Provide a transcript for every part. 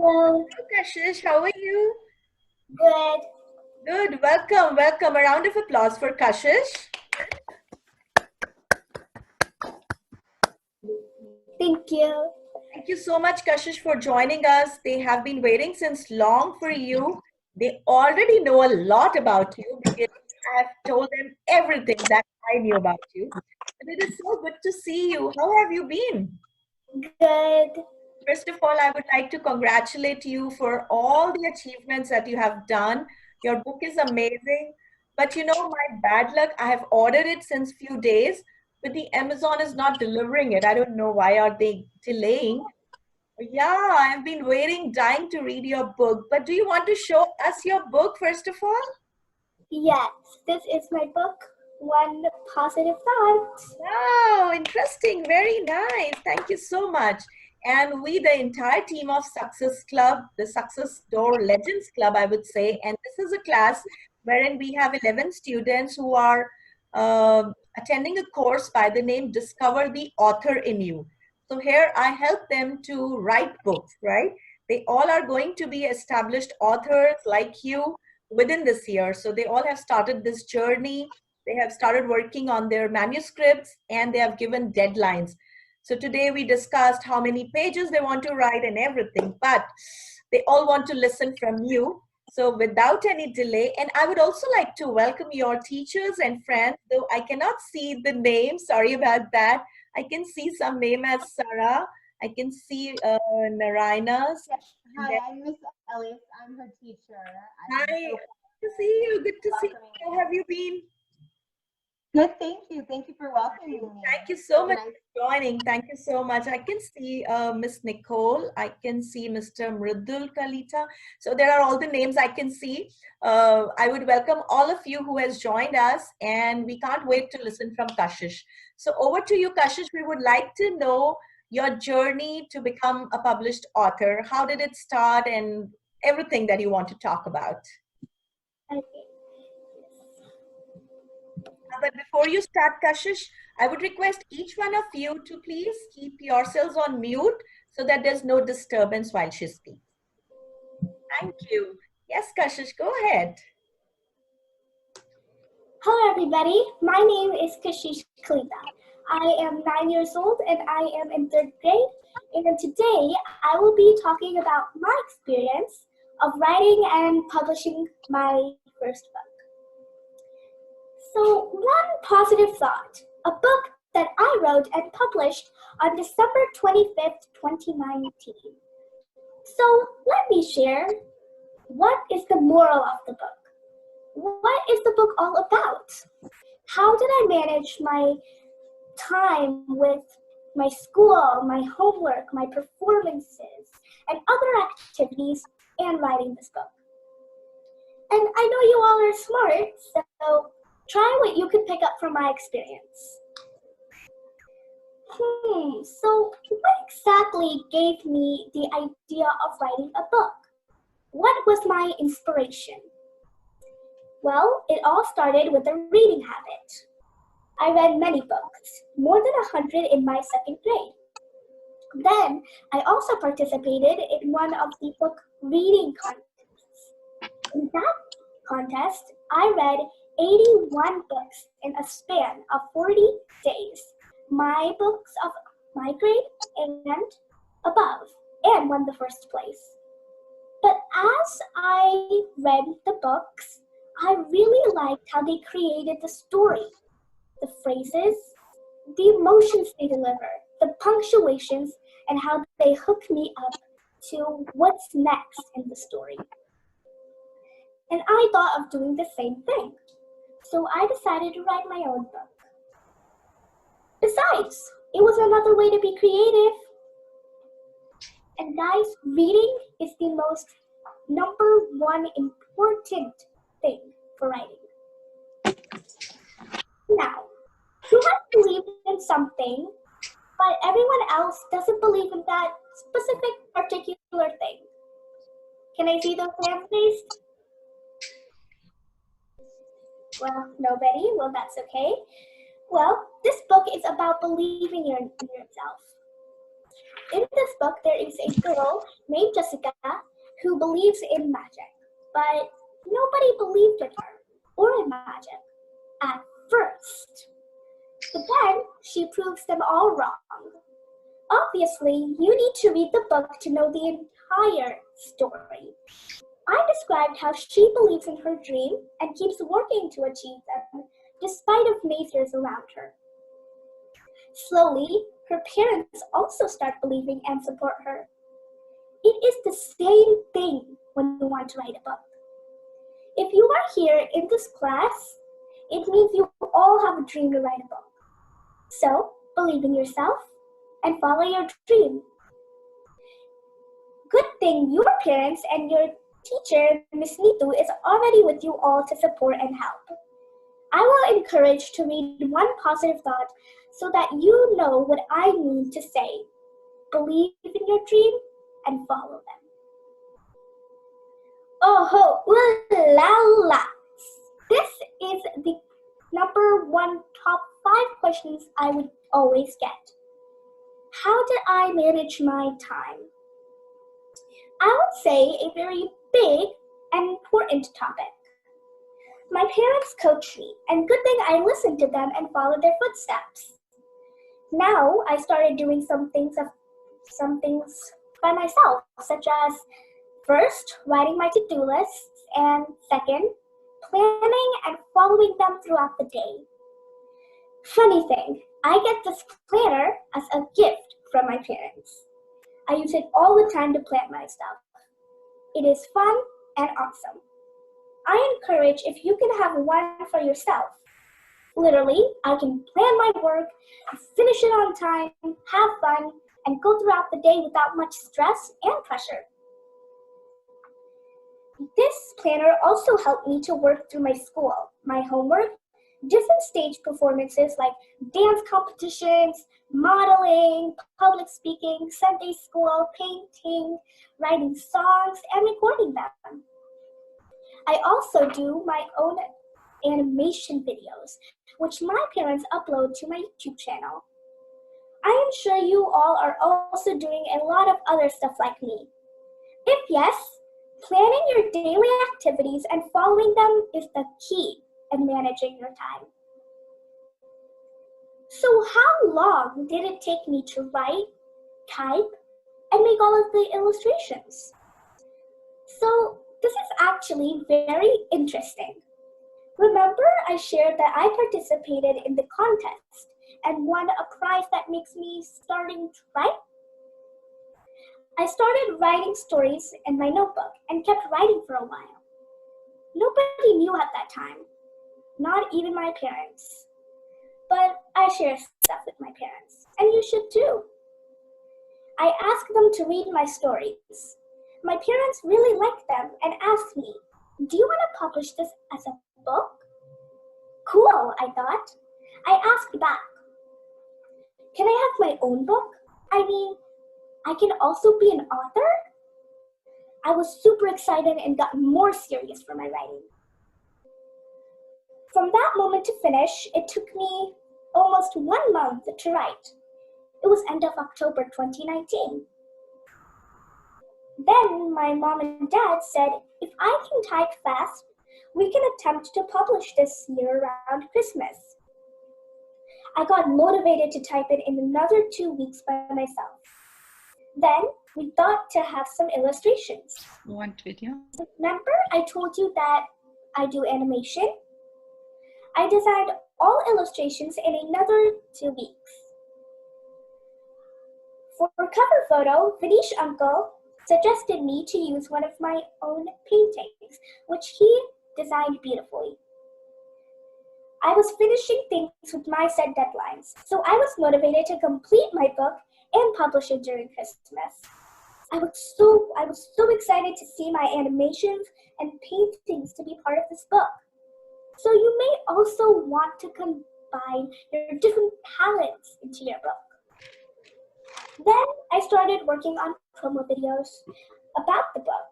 Hello. Hello, Kashish. How are you? Good. Good. Welcome. Welcome. A round of applause for Kashish. Thank you. Thank you so much, Kashish, for joining us. They have been waiting since long for you. They already know a lot about you because I have told them everything that I knew about you. And it is so good to see you. How have you been? Good. First of all, I would like to congratulate you for all the achievements that you have done. Your book is amazing. But you know, my bad luck, I have ordered it since few days, but the Amazon is not delivering it. I don't know why are they delaying. Yeah, I've been waiting, dying to read your book. But do you want to show us your book first of all? Yes, this is my book, One Positive Thought. Wow, interesting. Very nice. Thank you so much. And we, the entire team of Success Club, the Success Door Legends Club, I would say, and this is a class wherein we have 11 students who are attending a course by the name Discover the Author in You. So here I help them to write books, right? They all are going to be established authors like you within this year. So they all have started this journey. They have started working on their manuscripts and they have given deadlines. So today we discussed how many pages they want to write and everything, but they all want to listen from you. So without any delay, and I would also like to welcome your teachers and friends, though I cannot see the name, sorry about that. I can see some name as Sarah. I can see Narayana. Yes. Hi, I'm Miss Ellis. I'm her teacher. Hi, good to see you. Good to see you. How have you been? Good, thank you. Thank you for welcoming me. Thank you so much Nice. for joining. Thank you so much. I can see Miss Nicole. I can see Mr. Neetu Kalita. So there are all the names I can see. I would welcome all of you who has joined us, and we can't wait to listen from Kashish. So over to you, Kashish. We would like to know your journey to become a published author. How did it start, and everything that you want to talk about. Okay. But before you start, Kashish, I would request each one of you to please keep yourselves on mute so that there's no disturbance while she speaks. Thank you. Yes, Kashish, go ahead. Hello, everybody. My name is Kashish Kalita. I am 9 years old and I am in 3rd grade. And today I will be talking about my experience of writing and publishing my first book. So, One Positive Thought, a book that I wrote and published on December 25th, 2019. So, let me share what is the moral of the book. What is the book all about? How did I manage my time with my school, my homework, my performances, and other activities and writing this book? And I know you all are smart, so try what you could pick up from my experience. So what exactly gave me the idea of writing a book? What was my inspiration? Well, it all started with a reading habit. I read many books, more than 100 in my 2nd grade. Then, I also participated in one of the book reading contests. In that contest, I read 81 books in a span of 40 days. My books of my grade and above, and won the 1st place. But as I read the books, I really liked how they created the story, the phrases, the emotions they deliver, the punctuations, and how they hook me up to what's next in the story. And I thought of doing the same thing. So I decided to write my own book. Besides, it was another way to be creative. And guys, reading is the most #1 important thing for writing. Now, you might believe in something, but everyone else doesn't believe in that specific particular thing. Can I see those hands, please? Well, nobody. Well, that's okay. Well, this book is about believing in yourself. In this book, there is a girl named Jessica who believes in magic, but nobody believed in her or in magic at first. But then she proves them all wrong. Obviously, you need to read the book to know the entire story. I described how she believes in her dream and keeps working to achieve them, despite of naysayers around her. Slowly, her parents also start believing and support her. It is the same thing when you want to write a book. If you are here in this class, it means you all have a dream to write a book. So, believe in yourself and follow your dream. Good thing your parents and your teacher, Miss Neetu, is already with you all to support and help. I will encourage to read one positive thought so that you know what I mean to say. Believe in your dream and follow them. Oh, ooh la la. This is the number one top 5 questions I would always get. How did I manage my time? I would say a very big and important topic. My parents coached me, and good thing I listened to them and followed their footsteps. Now I started doing some things by myself, such as first, writing my to-do lists, and second, planning and following them throughout the day. Funny thing, I get this planner as a gift from my parents. I use it all the time to plan my stuff. It is fun and awesome. I encourage if you can have one for yourself. Literally, I can plan my work, finish it on time, have fun, and go throughout the day without much stress and pressure. This planner also helped me to work through my school, my homework, different stage performances like dance competitions, modeling, public speaking, Sunday school, painting, writing songs, and recording them. I also do my own animation videos, which my parents upload to my YouTube channel. I am sure you all are also doing a lot of other stuff like me. If yes, planning your daily activities and following them is the key in managing your time. So how long did it take me to write, type, and make all of the illustrations? So this is actually very interesting. Remember I shared that I participated in the contest and won a prize that makes me starting to write? I started writing stories in my notebook and kept writing for a while. Nobody knew at that time, not even my parents. But I share stuff with my parents, and you should too. I asked them to read my stories. My parents really liked them and asked me, "Do you want to publish this as a book?" Cool, I thought. I asked back, "Can I have my own book? I mean, I can also be an author?" I was super excited and got more serious for my writing. From that moment to finish, it took me almost 1 month to write. It was end of October 2019. Then my mom and dad said, if I can type fast, we can attempt to publish this year around Christmas. I got motivated to type it in another 2 weeks by myself. Then we thought to have some illustrations. One video. Remember I told you that I do animation? I designed all illustrations in another 2 weeks. For cover photo, Vinish Uncle suggested me to use one of my own paintings, which he designed beautifully. I was finishing things with my set deadlines, so I was motivated to complete my book and publish it during Christmas. I was so excited to see my animations and paintings to be part of this book. So you may also want to combine your different talents into your book. Then I started working on promo videos about the book,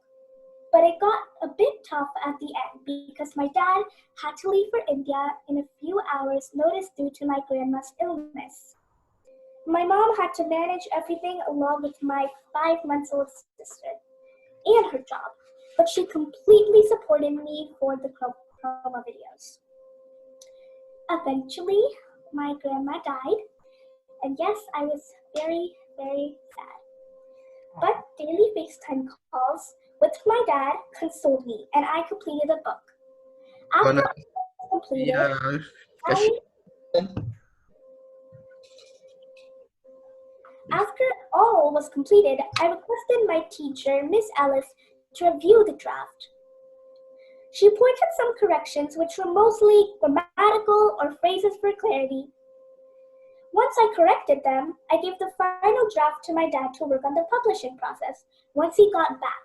but it got a bit tough at the end because my dad had to leave for India in a few hours' notice due to my grandma's illness. My mom had to manage everything along with my 5-month-old sister and her job, but she completely supported me for the chroma videos. Eventually, my grandma died, and yes, I was very, very sad. But daily FaceTime calls with my dad consoled me, and I completed the book. After I completed, After all was completed, I requested my teacher, Miss Ellis, to review the draft. She pointed some corrections which were mostly grammatical or phrases for clarity. Once I corrected them, I gave the final draft to my dad to work on the publishing process once he got back.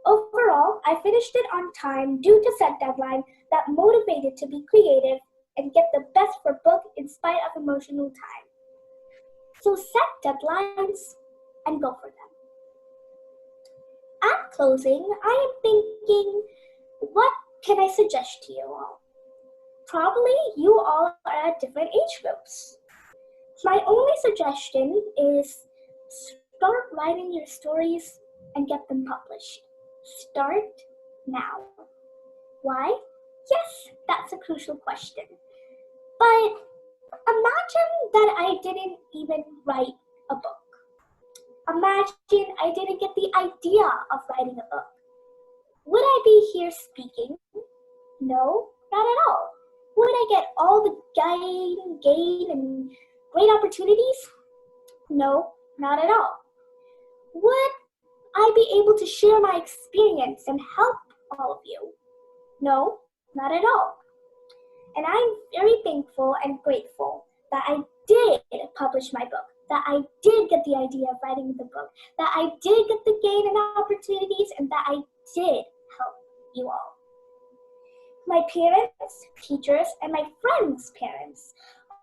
Overall, I finished it on time due to set deadline that motivated to be creative and get the best for book in spite of emotional time. So set deadlines and go for them. At closing, I am thinking, what can I suggest to you all? Probably you all are at different age groups. My only suggestion is start writing your stories and get them published. Start now. Why? Yes, that's a crucial question. But imagine that I didn't even write a book. Imagine I didn't get the idea of writing a book. Would I be here speaking? No, not at all. Would I get all the gain and great opportunities? No, not at all. Would I be able to share my experience and help all of you? No, not at all. And I'm very thankful and grateful that I did publish my book, that I did get the idea of writing the book, that I did get the gain and opportunities, and that I did help you all. My parents, teachers, and my friends' parents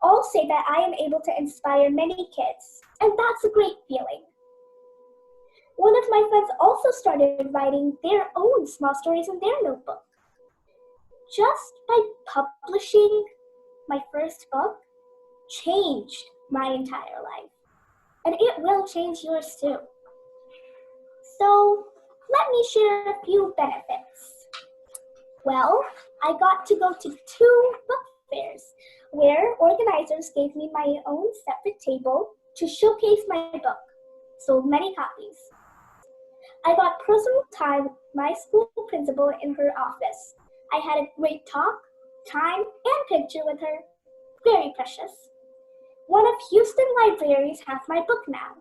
all say that I am able to inspire many kids, and that's a great feeling. One of my friends also started writing their own small stories in their notebook. Just by publishing my first book changed my entire life. And it will change yours too. So let me share a few benefits. Well, I got to go to 2 book fairs where organizers gave me my own separate table to showcase my book. Sold many copies. I got personal time with my school principal in her office. I had a great talk, time, and picture with her. Very precious. One of Houston libraries has my book now.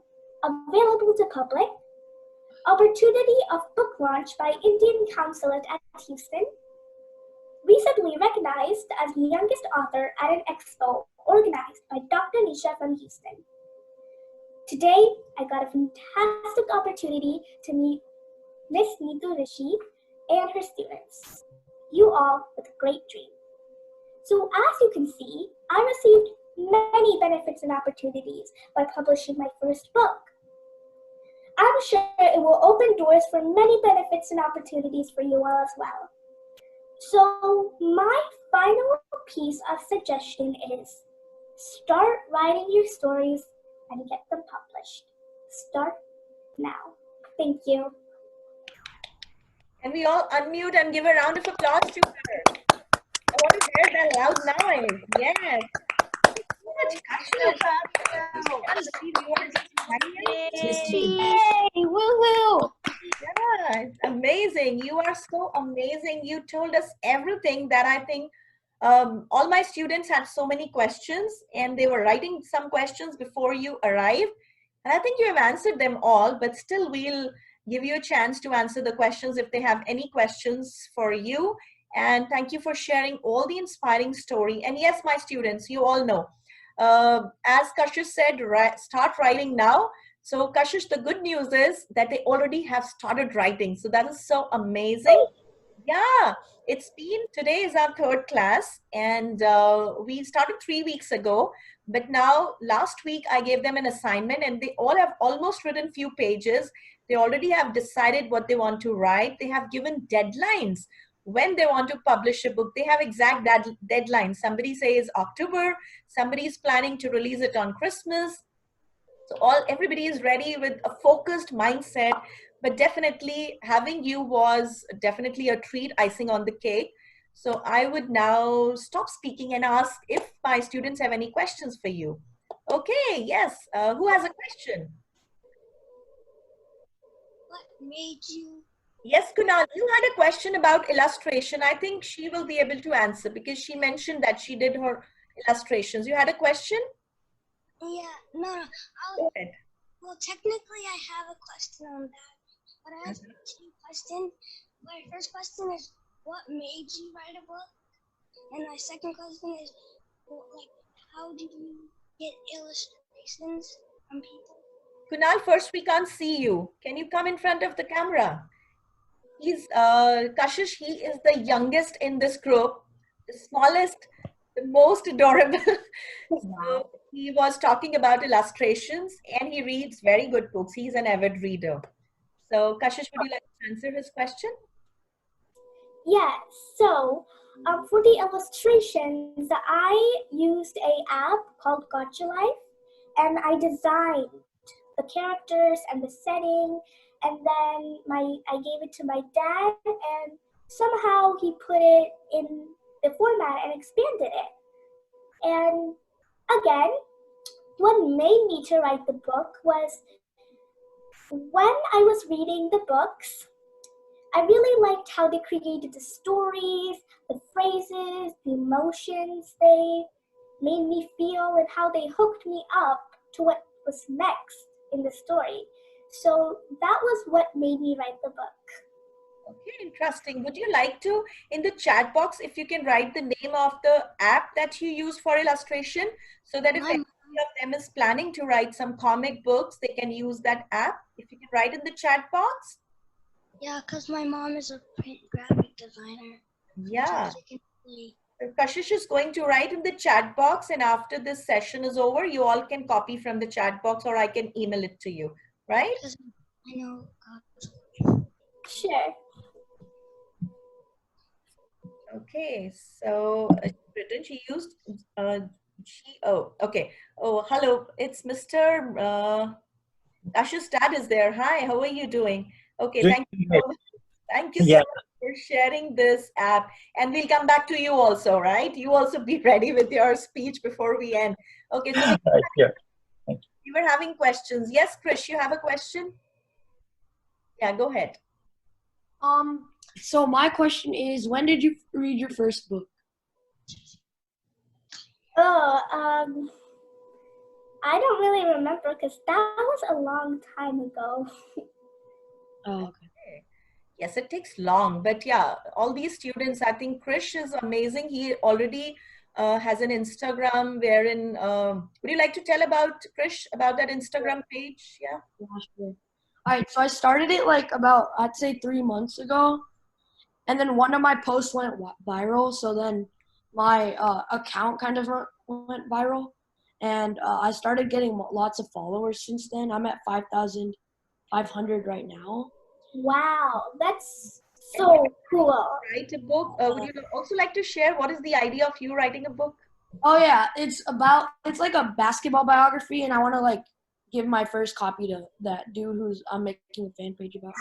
Available to public. Opportunity of book launch by Indian Consulate at Houston. Recently recognized as the youngest author at an expo organized by Dr. Nisha from Houston. Today, I got a fantastic opportunity to meet Miss Neetu Rishi and her students. You all with a great dream. So as you can see, I received many benefits and opportunities by publishing my first book. I'm sure it will open doors for many benefits and opportunities for you all as well. So my final piece of suggestion is start writing your stories and get them published. Start now. Thank you. Can we all unmute and give a round of applause to her? I want to hear that loud noise. Yes. Yay! Woohoo! Yeah, it's amazing. You are so amazing. You told us everything that I think all my students had so many questions and they were writing some questions before you arrived. And I think you have answered them all, but still we'll give you a chance to answer the questions if they have any questions for you. And thank you for sharing all the inspiring story. And yes, my students, you all know, as Kashish said, start writing now. So Kashish, the good news is that they already have started writing. So that is so amazing. Yeah, it's been, today is our 3rd class and we started 3 weeks ago, but now last week I gave them an assignment and they all have almost written few pages. They already have decided what they want to write. They have given deadlines. when they want to publish a book. They have exact deadlines. Somebody says October, somebody is planning to release it on Christmas. So everybody is ready with a focused mindset, but definitely having you was definitely a treat, icing on the cake. So I would now stop speaking and ask if my students have any questions for you. Okay, yes. Who has a question? What made you? Yes, Kunal, you had a question about illustration. I think she will be able to answer because she mentioned that she did her illustrations. You had a question? Yeah, no. Go ahead. Well, technically, I have a question on that, but I have two questions. My first question is, what made you write a book? And my second question is, well, like, how did you get illustrations from people? Kunal, first we can't see you. Can you come in front of the camera? He's Kashish, he is the youngest in this group, the smallest, the most adorable. So he was talking about illustrations and he reads very good books. He's an avid reader. So Kashish, would you like to answer his question? Yeah, so for the illustrations, I used an app called Gotcha Life, and I designed the characters and the setting, and then I gave it to my dad, and somehow he put it in the format and expanded it. And again, what made me to write the book was when I was reading the books, I really liked how they created the stories, the phrases, the emotions they made me feel, and how they hooked me up to what was next in the story. So that was what made me write the book. Okay, interesting. Would you like to, in the chat box, if you can write the name of the app that you use for illustration, so that if any of them is planning to write some comic books, they can use that app? If you can write in the chat box. Yeah, because my mom is a print graphic designer. Yeah. So Kashish is going to write in the chat box, and after this session is over, you all can copy from the chat box or I can email it to you, right? I know. Sure. Okay, so written, she used, okay. Oh, hello, it's Mr. Ash's dad is there. Hi, how are you doing? Okay, thank you so much. Thank you so much for sharing this app. And we'll come back to you also, right? You also be ready with your speech before we end. Okay, so we were having questions. Yes, Krish, you have a question? Yeah, go ahead. So my question is, when did you read your first book? I don't really remember because that was a long time ago. Oh, okay. Yes, it takes long, but yeah, all these students, I think Krish is amazing. He already has an Instagram wherein, would you like to tell about Krish, about that Instagram page? Yeah. Sure. All right, so I started it like about, I'd say 3 months ago. And then one of my posts went viral. So then my account kind of went viral. And I started getting lots of followers since then. I'm at 5,500 right now. Wow, that's so cool. Write a book. Would you also like to share what is the idea of you writing a book? Oh yeah, it's like a basketball biography, and I want to like give my first copy to that dude who's I'm making a fan page about.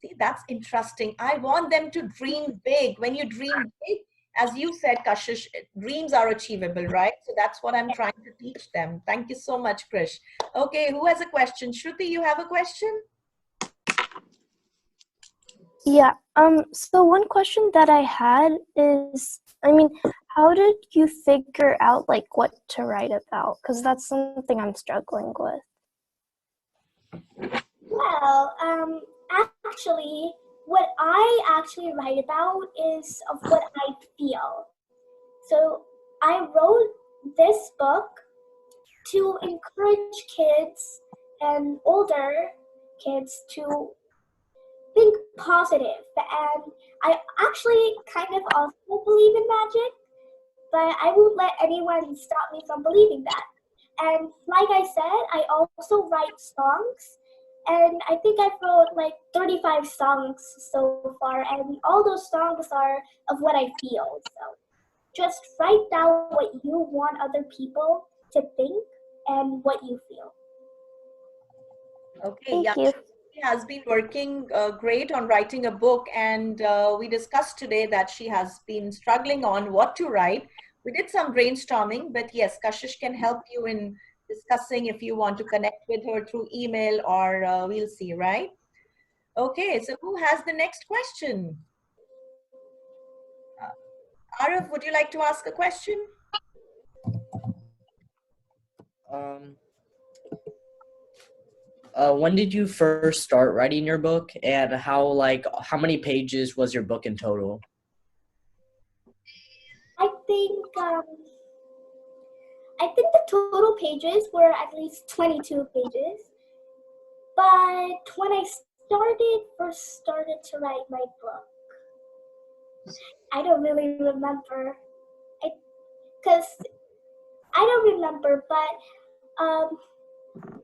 See, that's interesting. I want them to dream big. When you dream big, as you said, Kashish, dreams are achievable, right? So that's what I'm trying to teach them. Thank you so much, Krish. Okay, who has a question? Shruti, you have a question? Yeah. So one question that I had is, I mean, how did you figure out like what to write about? Because that's something I'm struggling with. Well, actually, what I actually write about is of what I feel. So I wrote this book to encourage kids and older kids to think positive. And I actually kind of also believe in magic, but I won't let anyone stop me from believing that. And like I said, I also write songs And I think I wrote like 35 songs so far, and all those songs are of what I feel. So just write down what you want other people to think and what you feel. Okay, yeah, Thank you. she has been working great on writing a book, and we discussed today that she has been struggling on what to write. We did some brainstorming, but yes, Kashish can help you in discussing if you want to connect with her through email or we'll see, right? Okay, so who has the next question? Arav, would you like to ask a question? Um, when did you first start writing your book, and how many pages was your book in total? I think um, I think the total pages were at least 22 pages. But when I first started to write my book, I don't really remember. Because I don't remember, but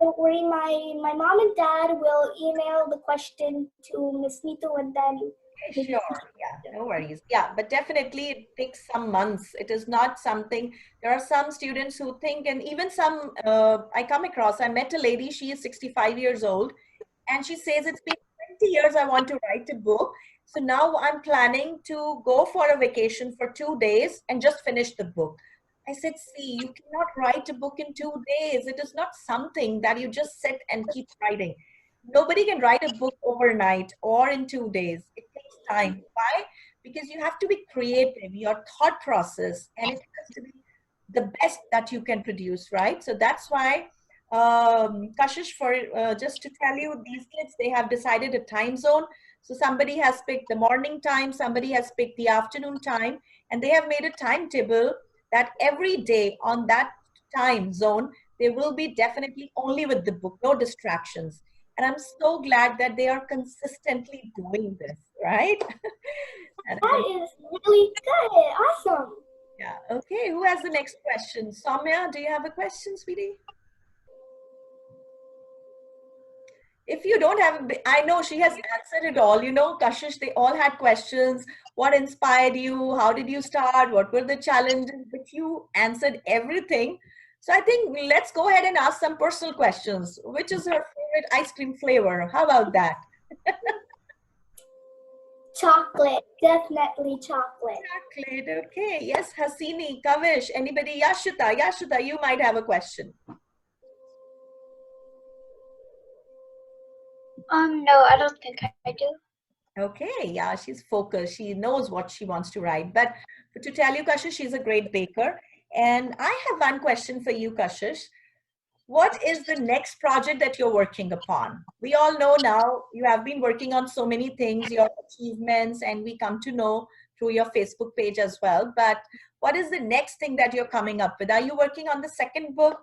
don't worry, my mom and dad will email the question to Miss Neetu, and then maybe Sure, yeah, no worries. Yeah, but definitely it takes some months. It is not something, there are some students who think, and even some, I come across, I met a lady, she is 65 years old, and she says, it's been 20 years I want to write a book. So now I'm planning to go for a vacation for 2 days and just finish the book. I said, see, you cannot write a book in 2 days. It is not something that you just sit and keep writing. Nobody can write a book overnight or in 2 days. It takes time. Why? Because you have to be creative, your thought process, and it has to be the best that you can produce, right? So that's why, Kashish, for just to tell you, these kids, they have decided a time zone. So somebody has picked the morning time, somebody has picked the afternoon time, and they have made a timetable that every day on that time zone, they will be definitely only with the book, no distractions. And I'm so glad that they are consistently doing this, right? And that is really good. Awesome. yeah, okay. Who has the next question? Soumya, do you have a question, sweetie? If you don't have, I know she has answered it all. You know, Kashish, they all had questions. What inspired you? How did you start? What were the challenges? But you answered everything. So I think let's go ahead and ask some personal questions. Which is her favorite ice cream flavor? How about that? Chocolate, definitely chocolate. Chocolate, okay. Yes, Hasini, Kavish, anybody? Yashita, Yashita, you might have a question. No, I don't think I do. Okay, yeah, she's focused. She knows what she wants to write. But to tell you, Kashish, she's a great baker. And I have one question for you, Kashish. What is the next project that you're working upon? We all know now you have been working on so many things, your achievements, and we come to know through your Facebook page as well. But what is the next thing that you're coming up with? Are you working on the second book?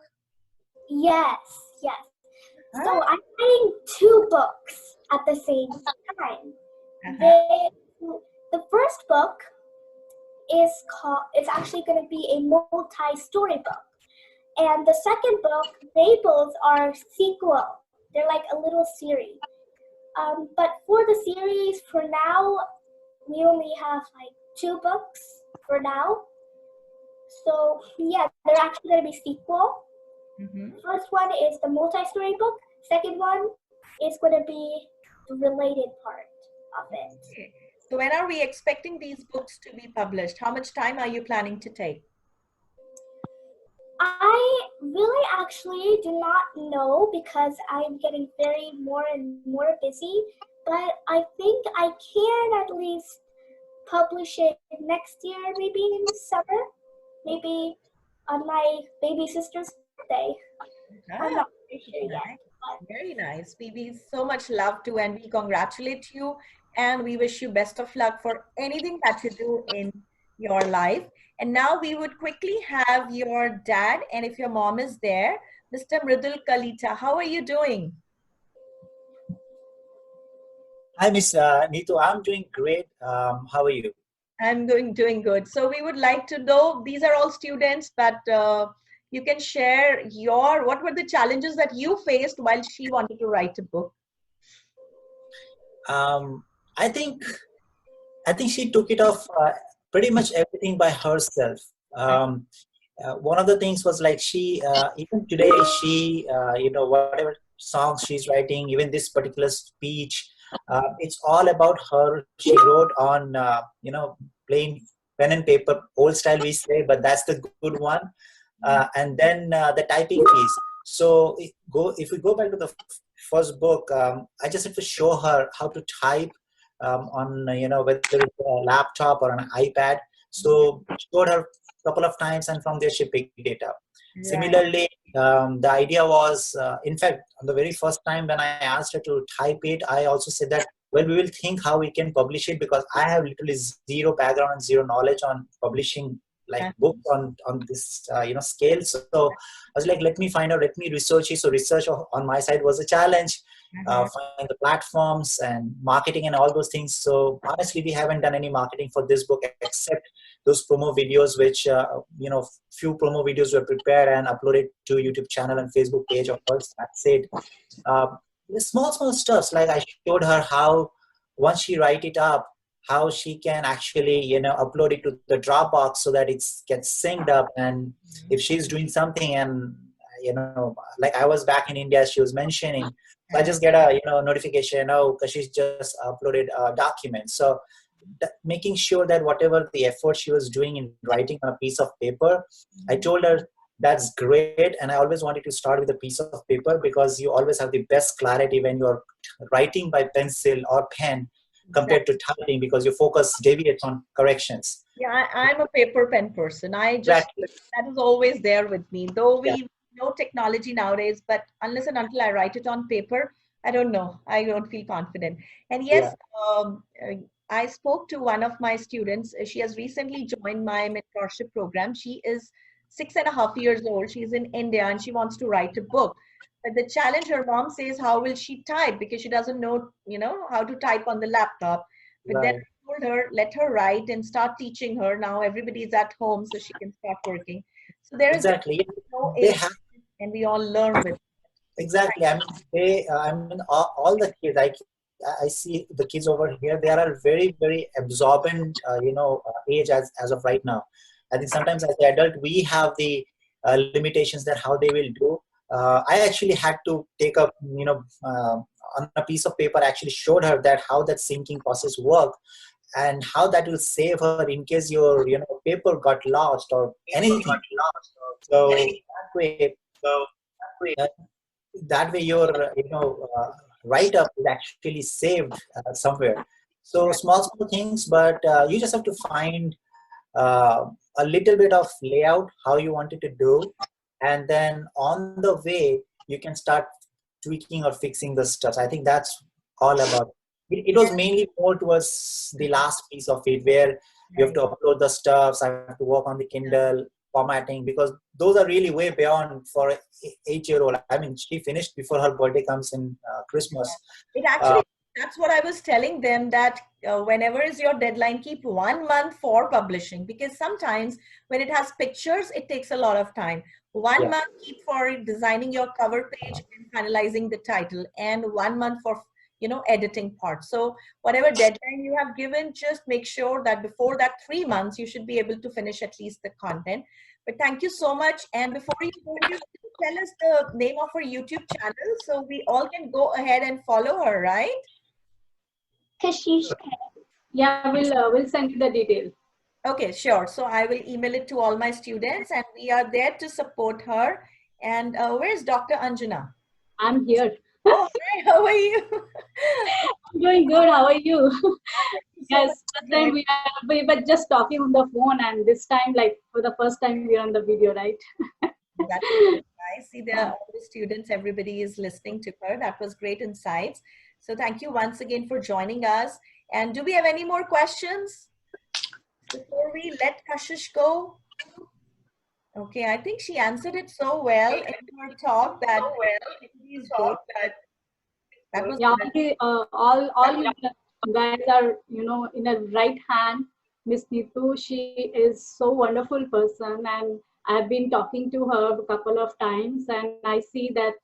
Yes, yes. Huh? So I'm writing 2 books at the same time. The first book is called. It's actually going to be a multi-story book, and the second book, they both are sequel. They're like a little series. But for the series, for now, we only have like 2 books for now. So yeah, they're actually going to be sequel. First one is the multi-story book. Second one is going to be the related part of it. Okay. So when are we expecting these books to be published? How much time are you planning to take? I really actually do not know because I'm getting more and more busy, but I think I can at least publish it next year, maybe in summer, maybe on my baby sister's birthday. I'm not pretty sure yet. Very nice. We so much love to, and we congratulate you, and we wish you best of luck for anything that you do in your life. And now we would quickly have your dad, and if your mom is there, Mr. Neetu Kalita. How are you doing? Hi, Miss Neetu. I'm doing great. How are you? I'm doing good. So we would like to know, these are all students, but you can share what were the challenges that you faced while she wanted to write a book? Um, I think I think she took it off pretty much everything by herself. One of the things was like she even today she whatever songs she's writing, even this particular speech, it's all about her. She wrote on plain pen and paper, old style we say, but that's the good one. And then the typing piece. So if we go back to the first book, I just have to show her how to type on whether it's a laptop or an iPad. So showed her a couple of times, and from there she picked it up. Right. Similarly, the idea was, in fact, on the very first time when I asked her to type it, I also said that, well, we will think how we can publish it, because I have literally zero background and zero knowledge on publishing like books on this scale. So I was like, let me find out, let me research it. So research on my side was a challenge. Find the platforms and marketing and all those things. So honestly, we haven't done any marketing for this book except those promo videos, which few promo videos were prepared and uploaded to YouTube channel and Facebook page of course. That's it. The small stuff, like I showed her how once she write it up, how she can actually upload it to the Dropbox so that it gets synced up. And if she's doing something and like I was back in India, she was mentioning, so I just get a notification, oh, Kashish just uploaded a document. So making sure that whatever the effort she was doing in writing on a piece of paper, I told her that's great, and I always wanted to start with a piece of paper because you always have the best clarity when you're writing by pencil or pen compared to typing, because your focus deviates on corrections. Yeah, I'm a paper pen person. Exactly. That is always there with me. Though Yeah. we know technology nowadays, but unless and until I write it on paper, I don't know. I don't feel confident. And Yeah. yes, I spoke to one of my students. She has recently joined my mentorship program. She is 6.5 years old. She's in India and she wants to write a book. But the challenge, her mom says, how will she type? Because she doesn't know, how to type on the laptop. But then Right. I told her, let her write and start teaching her. Now everybody's at home, so she can start working. So there is Exactly. no They age, have. and we all learn with it. Exactly. I mean, all the kids. I see the kids over here. They are a very, very absorbent, age as of right now. I think sometimes as the adult, we have the limitations that how they will do. I actually had to take up, on a piece of paper. I actually showed her that how that syncing process work and how that will save her in case your, paper got lost or anything. So that way, uh, your write up is actually saved somewhere. So Right. small things, but you just have to find a little bit of layout how you want it to do, and then on the way you can start tweaking or fixing the stuff. I think that's all about it was mainly more towards the last piece of it, where you have Right. to upload the stuff. I have to work on the Kindle formatting, because those are really way beyond for a 8-year-old. I mean, she finished before her birthday comes in Christmas. It uh, actually, that's what I was telling them, that whenever is your deadline, keep 1 month for publishing, because sometimes when it has pictures, it takes a lot of time. One yeah, month keep for designing your cover page and finalizing the title, and 1 month for editing part. So whatever deadline you have given, just make sure that before that 3 months, you should be able to finish at least the content. But thank you so much. And before you go, you tell us the name of her YouTube channel so we all can go ahead and follow her, right? Kashish. Yeah, we'll send you the details. Okay, sure. So I will email it to all my students and we are there to support her. And where's Dr. Anjana? I'm here. Oh, hi, how are you? I'm doing good. How are you? Thank you so Yes, much last for time joining. we were just talking on the phone, and this time, like for the first time, we are on the video, right? That's really nice. See, there are all the students, everybody is listening to her. That was great insights. So thank you once again for joining us. And do we have any more questions before we let Kashish go? Okay, I think she answered it so well in her talk that everybody is good. That was Yeah, good. all you guys are, in a right hand. Miss Neetu, she is so wonderful person, and I've been talking to her a couple of times, and I see that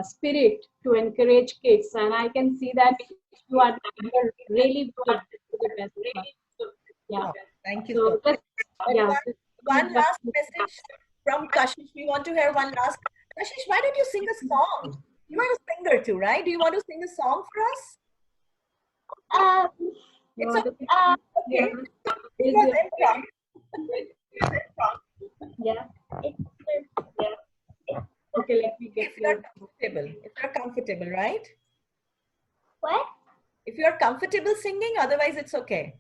spirit to encourage kids, and I can see that You are really good to the best. Yeah. Oh, thank you So so just much. yeah. One last message from Kashish. We want to hear one last. Kashish, why don't you sing a song? You are a singer too, right? Do you want to sing a song for us? You It's want to okay. It was improv. yeah. Okay, let me get If you're your comfortable, if you're comfortable, right? What? If you're comfortable singing, otherwise it's okay.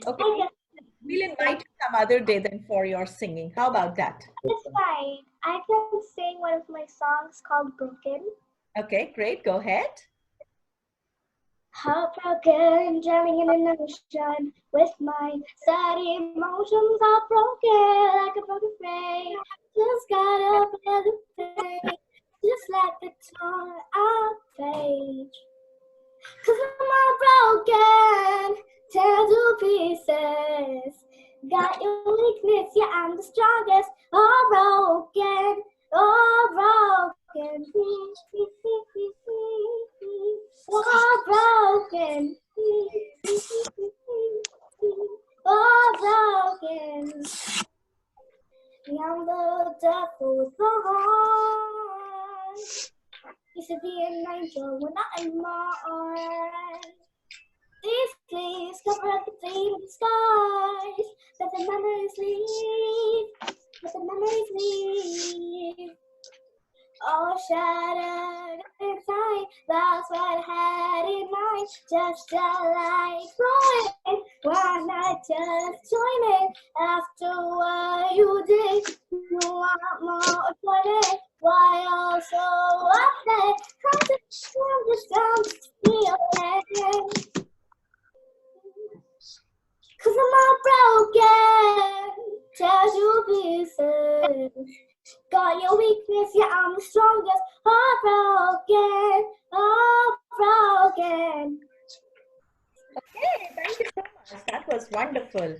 Okay, we'll invite you some other day then for your singing. How about that? It's fine. I can sing one of my songs called Broken. Okay, great. Go ahead. Heartbroken, drowning in an ocean with my sad emotions all broken like a broken frame. Just got up the pain, just like the torn out page. 'Cause I'm all broken, tear to pieces. Got your weakness, yeah, I'm the strongest. All broken, all broken. All broken, all broken. I'm the devil with the horn. You should be an angel when I'm on. Please, please cover up the fading skies. Let the memories leave. Let the memories leave. All shattered inside. That's what I had in mind. Just a light flowing. Why not just join it? After what you did, you want more of it. Why also upset? Come to down to feel it. 'Cause I'm all broken, tear to pieces. Got your weakness, yeah, I'm the strongest. All broken, all broken. Okay, thank you so much. That was wonderful.